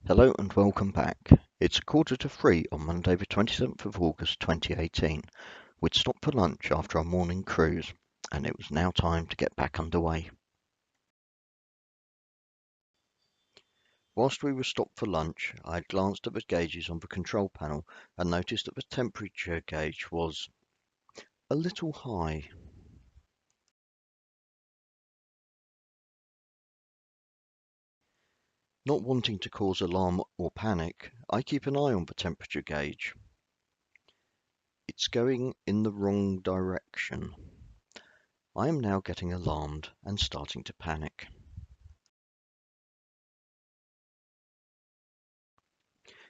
Hello and welcome back. It's 2:45 on Monday the 27th of August 2018. We'd stopped for lunch after our morning cruise and it was now time to get back underway. Whilst we were stopped for lunch, I had glanced at the gauges on the control panel and noticed that the temperature gauge was a little high. Not wanting to cause alarm or panic, I keep an eye on the temperature gauge. It's going in the wrong direction. I am now getting alarmed and starting to panic.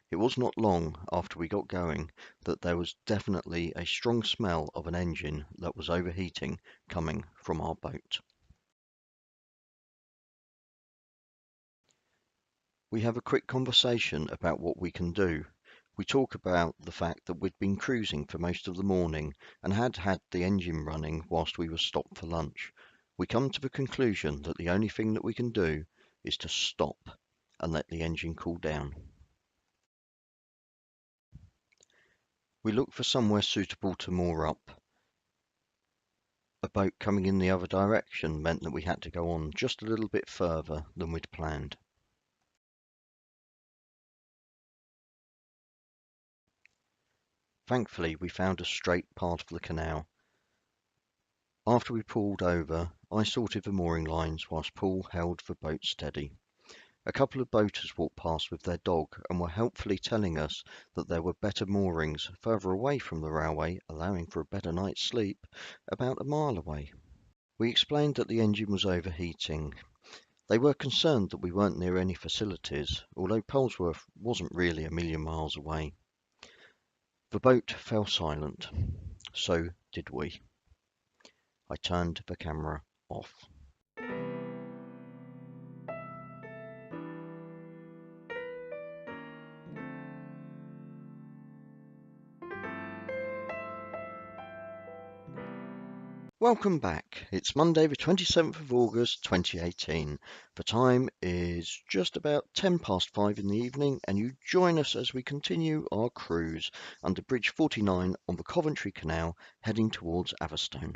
It was not long after we got going that there was definitely a strong smell of an engine that was overheating coming from our boat. We have a quick conversation about what we can do. We talk about the fact that we'd been cruising for most of the morning and had had the engine running whilst we were stopped for lunch. We come to the conclusion that the only thing that we can do is to stop and let the engine cool down. We look for somewhere suitable to moor up. A boat coming in the other direction meant that we had to go on just a little bit further than we'd planned. Thankfully, we found a straight part of the canal. After we pulled over, I sorted the mooring lines whilst Paul held the boat steady. A couple of boaters walked past with their dog and were helpfully telling us that there were better moorings further away from the railway, allowing for a better night's sleep, about a mile away. We explained that the engine was overheating. They were concerned that we weren't near any facilities, although Polesworth wasn't really a million miles away. The boat fell silent. So did we. I turned the camera off. Welcome back. It's Monday the 27th of August 2018. The time is just about 5:10 in the evening and you join us as we continue our cruise under Bridge 49 on the Coventry Canal heading towards Atherstone.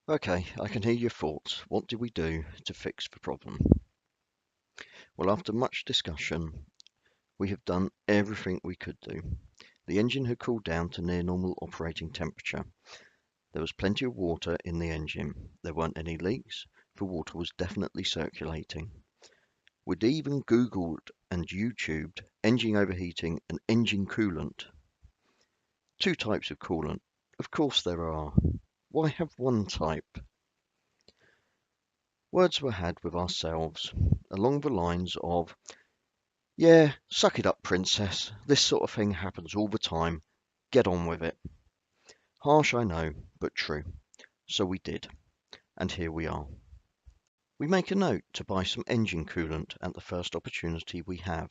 Okay, I can hear your thoughts. What did we do to fix the problem? Well, after much discussion, we have done everything we could do. The engine had cooled down to near normal operating temperature. There was plenty of water in the engine. There weren't any leaks. The water was definitely circulating. We'd even Googled and YouTubed engine overheating and engine coolant. Two types of coolant. Of course there are. Why have one type? Words were had with ourselves along the lines of, yeah, suck it up, princess. This sort of thing happens all the time. Get on with it. Harsh, I know, but true. So we did. And here we are. We make a note to buy some engine coolant at the first opportunity we have.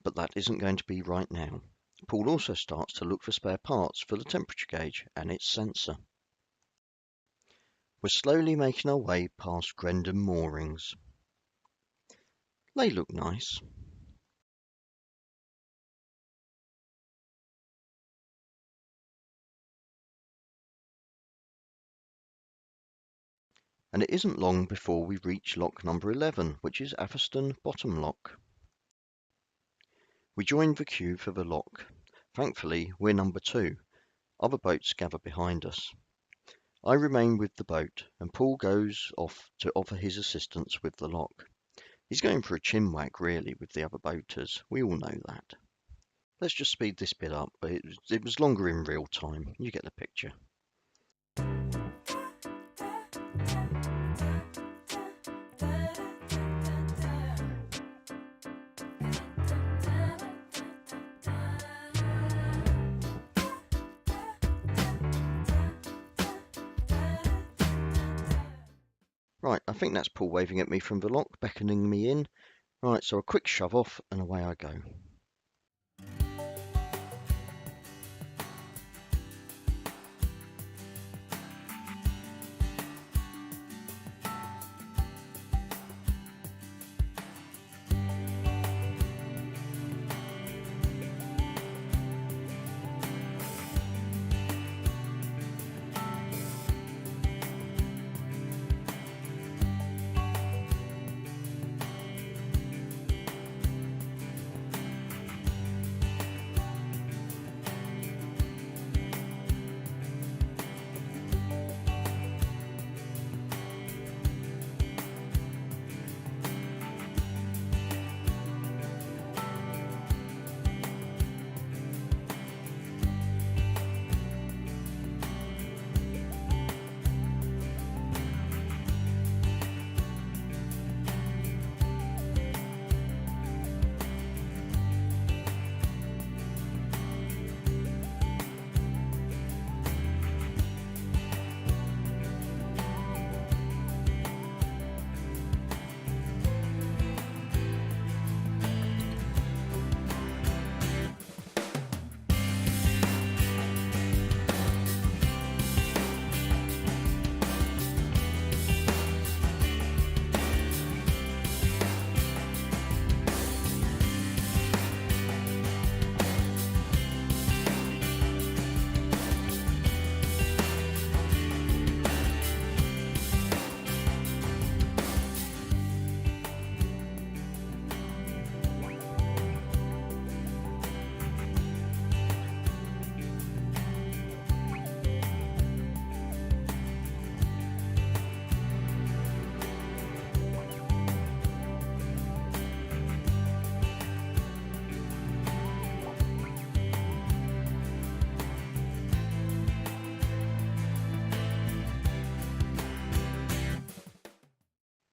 But that isn't going to be right now. Paul also starts to look for spare parts for the temperature gauge and its sensor. We're slowly making our way past Grendon moorings. They look nice. And it isn't long before we reach lock number 11, which is Atherstone Bottom Lock. We join the queue for the lock. Thankfully, we're number 2. Other boats gather behind us. I remain with the boat, and Paul goes off to offer his assistance with the lock. He's going for a chinwag, really, with the other boaters. We all know that. Let's just speed this bit up, but it was longer in real time. You get the picture. Right, I think that's Paul waving at me from the lock, beckoning me in. Right, so a quick shove off and away I go.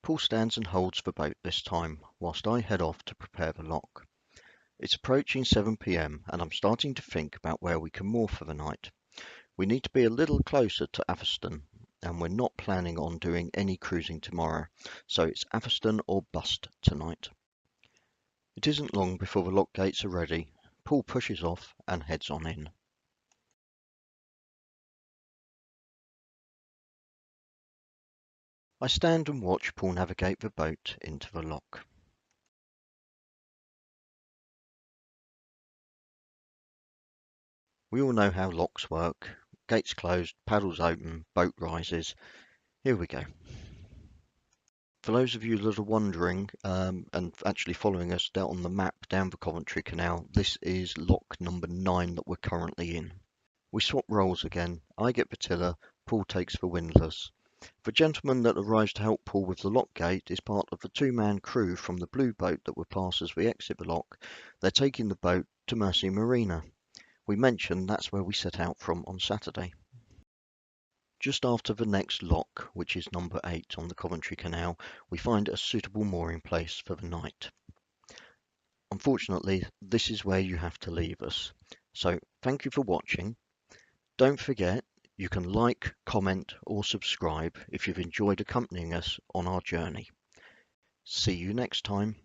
Paul stands and holds the boat this time, whilst I head off to prepare the lock. It's approaching 7 p.m. and I'm starting to think about where we can moor for the night. We need to be a little closer to Atherstone, and we're not planning on doing any cruising tomorrow, so it's Atherstone or bust tonight. It isn't long before the lock gates are ready. Paul pushes off and heads on in. I stand and watch Paul navigate the boat into the lock. We all know how locks work. Gates closed, paddles open, boat rises. Here we go. For those of you that are wondering and actually following us down on the map down the Coventry Canal, this is lock number 9 that we're currently in. We swap roles again. I get the tiller, Paul takes the windlass. The gentleman that arrives to help Paul with the lock gate is part of the two-man crew from the blue boat that will pass as we exit the lock. They're taking the boat to Mersey Marina. We mentioned that's where we set out from on Saturday. Just after the next lock, which is number 8 on the Coventry Canal, we find a suitable mooring place for the night. Unfortunately, this is where you have to leave us. So thank you for watching. Don't forget, you can like, comment or subscribe if you've enjoyed accompanying us on our journey. See you next time.